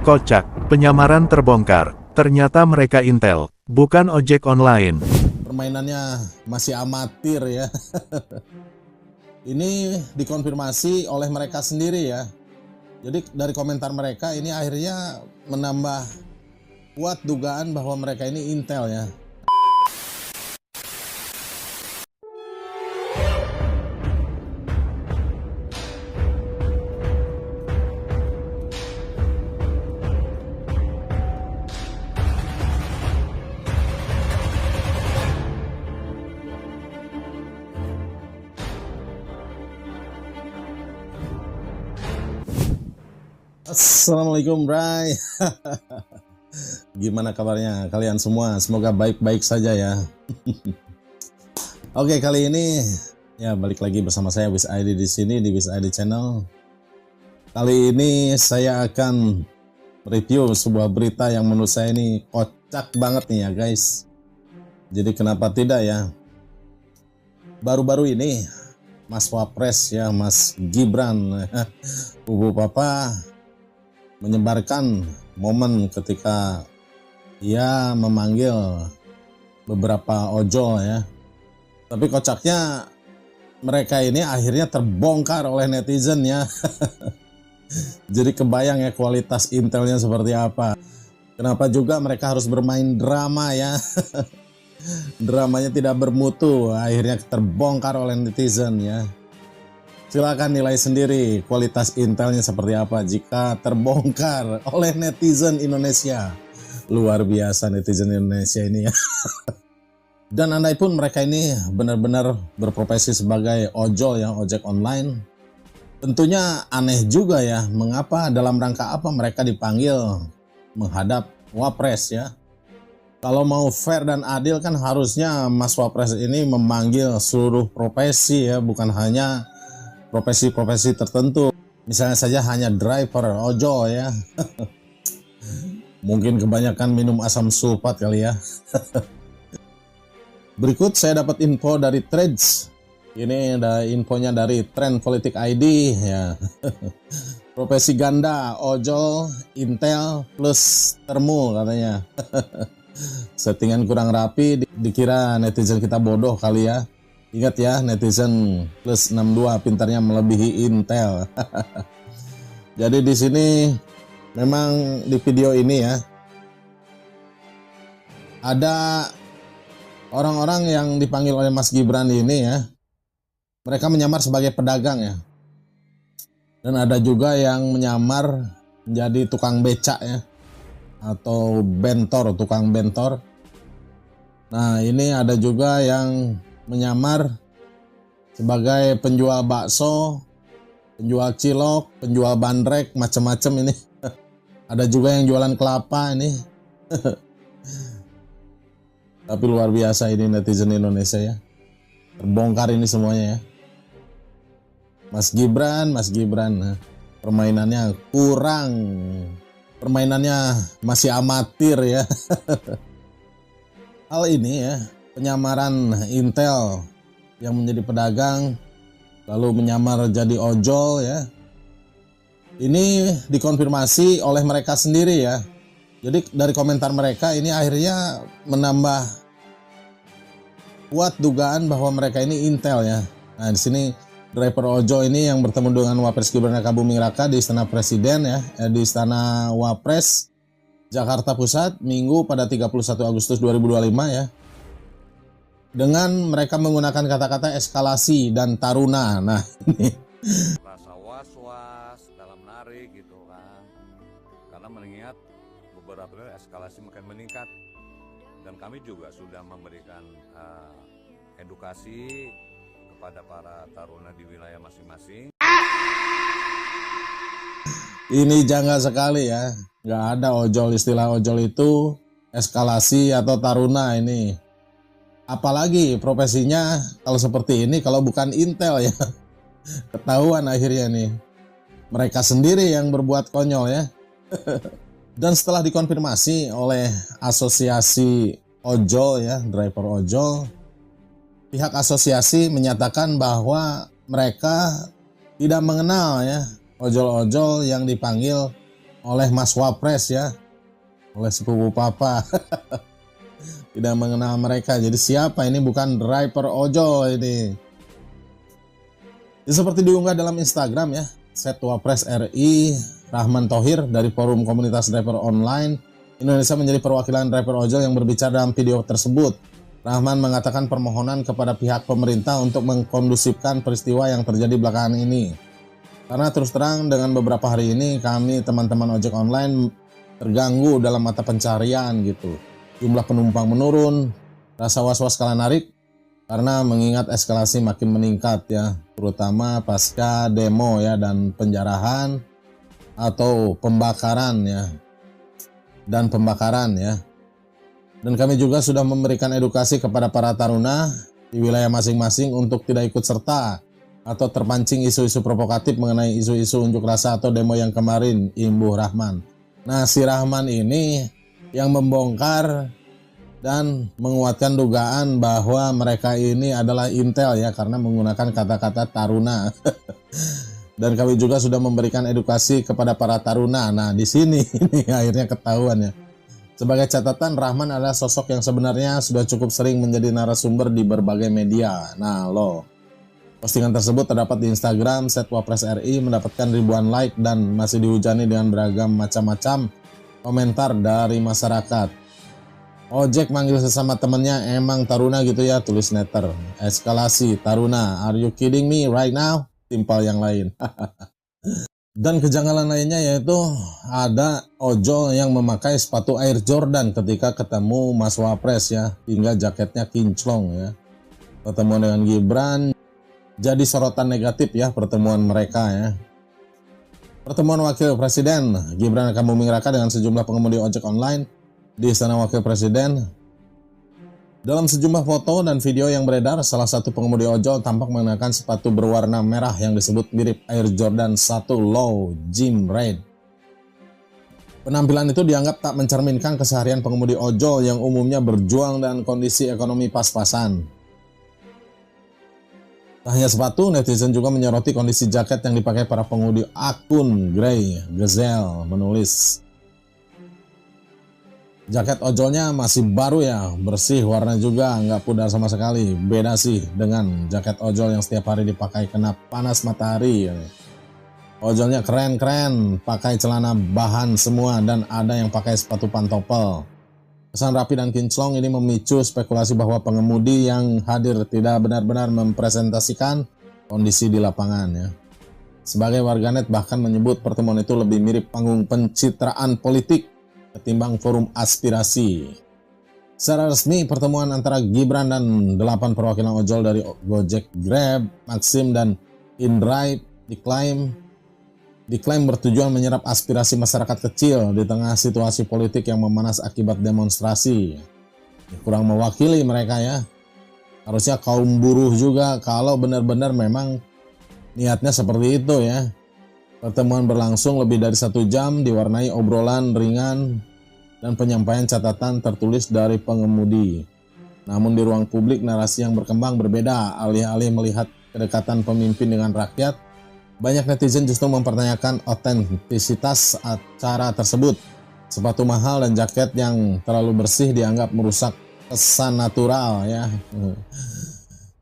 Kocak, penyamaran terbongkar. Ternyata mereka Intel, bukan ojek online. Permainannya masih amatir ya. Ini dikonfirmasi oleh mereka sendiri ya. Jadi dari komentar mereka ini akhirnya menambah kuat dugaan bahwa mereka ini Intel ya. Assalamualaikum Bray. Gimana kabarnya kalian semua? Semoga baik-baik saja ya. Oke, kali ini ya balik lagi bersama saya Wiz ID di sini di Wiz ID Channel. Kali ini saya akan review sebuah berita yang menurut saya ini kocak banget nih ya guys. Jadi kenapa tidak ya? Baru-baru ini Mas Wapres ya, Mas Gibran, Bubu Papa menyebarkan momen ketika ia memanggil beberapa ojol ya. Tapi kocaknya mereka ini akhirnya terbongkar oleh netizen ya. Jadi kebayang ya kualitas intelnya seperti apa. Kenapa juga mereka harus bermain drama ya. Dramanya tidak bermutu, akhirnya terbongkar oleh netizen ya. Silakan nilai sendiri kualitas intelnya seperti apa jika terbongkar oleh netizen Indonesia. Luar biasa netizen Indonesia ini ya. Dan andai pun mereka ini benar-benar berprofesi sebagai ojol ya, ojek online. Tentunya aneh juga ya, mengapa dalam rangka apa mereka dipanggil menghadap Wapres ya. Kalau mau fair dan adil kan harusnya Mas Wapres ini memanggil seluruh profesi ya, bukan hanya profesi-profesi tertentu. Misalnya saja hanya driver ojol ya. Mungkin kebanyakan minum asam sulfat kali ya. Berikut saya dapat info dari Threads. Ini ada infonya dari Trend Politik ID ya. Profesi ganda ojol Intel plus termu katanya. Settingan kurang rapi, dikira netizen kita bodoh kali ya. Ingat ya, netizen plus 62 pintarnya melebihi Intel. Jadi di sini memang di video ini ya ada orang-orang yang dipanggil oleh Mas Gibran ini ya. Mereka menyamar sebagai pedagang ya. Dan ada juga yang menyamar menjadi tukang becak ya. Atau bentor, tukang bentor. Nah, ini ada juga yang menyamar sebagai penjual bakso, penjual cilok, penjual bandrek, macam-macam ini. Ada juga yang jualan kelapa ini. Tapi luar biasa ini netizen Indonesia ya. Terbongkar ini semuanya ya. Mas Gibran, nah, permainannya kurang. Permainannya masih amatir ya. Hal ini ya, penyamaran Intel yang menjadi pedagang lalu menyamar jadi ojol ya. Ini dikonfirmasi oleh mereka sendiri ya. Jadi dari komentar mereka ini akhirnya menambah kuat dugaan bahwa mereka ini Intel ya. Nah, di sini driver ojol ini yang bertemu dengan Wapres Gibran Rakabuming Raka di Istana Presiden ya, di Istana Wapres Jakarta Pusat Minggu pada 31 Agustus 2025 ya. Dengan mereka menggunakan kata-kata eskalasi dan taruna. Nah, ini rasa was-was dalam narik gitu kan, karena mengingat beberapa kali eskalasi makin meningkat dan kami juga sudah memberikan edukasi kepada para taruna di wilayah masing-masing. Ini janggal sekali ya. Nggak ada ojol, istilah ojol itu eskalasi atau taruna ini. Apalagi profesinya kalau seperti ini kalau bukan Intel ya. Ketahuan akhirnya nih. Mereka sendiri yang berbuat konyol ya. Dan setelah dikonfirmasi oleh asosiasi ojol ya, driver ojol, pihak asosiasi menyatakan bahwa mereka tidak mengenal ya ojol-ojol yang dipanggil oleh Mas Wapres ya, oleh sepupu papa. Tidak mengenal mereka. Jadi siapa ini? Bukan driver ojol ini. Seperti diunggah dalam Instagram ya, @Wapres RI Rahman Thohir dari Forum Komunitas Driver Online Indonesia menjadi perwakilan driver ojol yang berbicara dalam video tersebut. Rahman mengatakan permohonan kepada pihak pemerintah untuk mengkondusifkan peristiwa yang terjadi belakangan ini. Karena terus terang dengan beberapa hari ini kami teman-teman ojek online terganggu dalam mata pencarian gitu. Jumlah penumpang menurun, rasa was-was kala narik karena mengingat eskalasi makin meningkat ya, terutama pasca demo ya dan penjarahan atau pembakaran ya. Dan kami juga sudah memberikan edukasi kepada para taruna di wilayah masing-masing untuk tidak ikut serta atau terpancing isu-isu provokatif mengenai isu-isu unjuk rasa atau demo yang kemarin, imbuh Rahman. Nah, si Rahman ini yang membongkar dan menguatkan dugaan bahwa mereka ini adalah intel ya, karena menggunakan kata-kata taruna. Dan kami juga sudah memberikan edukasi kepada para taruna. Nah, di sini ini akhirnya ketahuan ya. Sebagai catatan, Rahman adalah sosok yang sebenarnya sudah cukup sering menjadi narasumber di berbagai media. Nah, postingan tersebut terdapat di Instagram @Wapres RI, mendapatkan ribuan like dan masih dihujani dengan beragam macam-macam komentar dari masyarakat. Ojek manggil sesama temennya emang taruna gitu ya, tulis netter. Eskalasi taruna, are you kidding me right now? Timpal yang lain. Dan kejanggalan lainnya yaitu ada ojol yang memakai sepatu Air Jordan ketika ketemu Mas Wapres ya, hingga jaketnya kinclong ya. Pertemuan dengan Gibran jadi sorotan negatif ya, pertemuan mereka ya. Pertemuan Wakil Presiden Gibran Raka Buming Raka dengan sejumlah pengemudi ojek online di Istana Wakil Presiden. Dalam sejumlah foto dan video yang beredar, salah satu pengemudi ojol tampak mengenakan sepatu berwarna merah yang disebut mirip Air Jordan 1 Low Gym Red. Penampilan itu dianggap tak mencerminkan keseharian pengemudi ojol yang umumnya berjuang dan kondisi ekonomi pas-pasan. Tak hanya sepatu, netizen juga menyoroti kondisi jaket yang dipakai para pengemudi akun Grey Gazelle, menulis, jaket ojolnya masih baru ya, bersih, warna juga nggak pudar sama sekali. Beda sih dengan jaket ojol yang setiap hari dipakai kena panas matahari. Ojolnya keren-keren, pakai celana bahan semua dan ada yang pakai sepatu pantopel. Kesan rapi dan kinclong ini memicu spekulasi bahwa pengemudi yang hadir tidak benar-benar mempresentasikan kondisi di lapangan ya. Sebagai warganet bahkan menyebut pertemuan itu lebih mirip panggung pencitraan politik ketimbang forum aspirasi. Secara resmi, pertemuan antara Gibran dan 8 perwakilan ojol dari Gojek, Grab, Maxim, dan InDrive diklaim bertujuan menyerap aspirasi masyarakat kecil di tengah situasi politik yang memanas akibat demonstrasi. Kurang mewakili mereka ya. Harusnya kaum buruh juga kalau benar-benar memang niatnya seperti itu ya. Pertemuan berlangsung lebih dari 1 jam, diwarnai obrolan ringan dan penyampaian catatan tertulis dari pengemudi. Namun di ruang publik narasi yang berkembang berbeda. Alih-alih melihat kedekatan pemimpin dengan rakyat, banyak netizen justru mempertanyakan otentisitas acara tersebut. Sepatu mahal dan jaket yang terlalu bersih dianggap merusak kesan natural ya.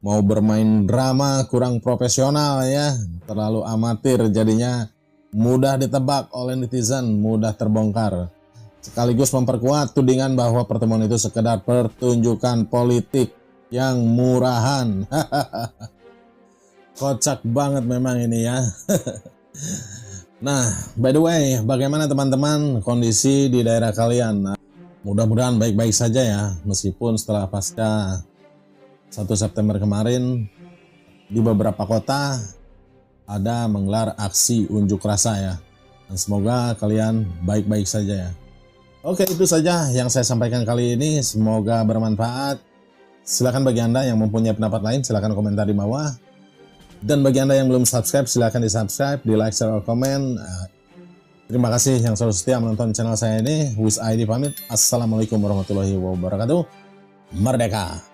Mau bermain drama kurang profesional ya, terlalu amatir, jadinya mudah ditebak oleh netizen, mudah terbongkar. Sekaligus memperkuat tudingan bahwa pertemuan itu sekedar pertunjukan politik yang murahan. Kocak banget memang ini ya. Nah, by the way, bagaimana teman-teman kondisi di daerah kalian? Nah, mudah-mudahan baik-baik saja ya, meskipun setelah pasca 1 September kemarin di beberapa kota ada menggelar aksi unjuk rasa ya. Dan semoga kalian baik-baik saja ya. Oke, itu saja yang saya sampaikan kali ini. Semoga bermanfaat. Silakan bagi Anda yang mempunyai pendapat lain, silakan komentar di bawah. Dan bagi Anda yang belum subscribe, silakan di subscribe, di like, share, komen. Terima kasih yang selalu setia menonton channel saya ini. Wiz ID pamit. Assalamualaikum warahmatullahi wabarakatuh. Merdeka!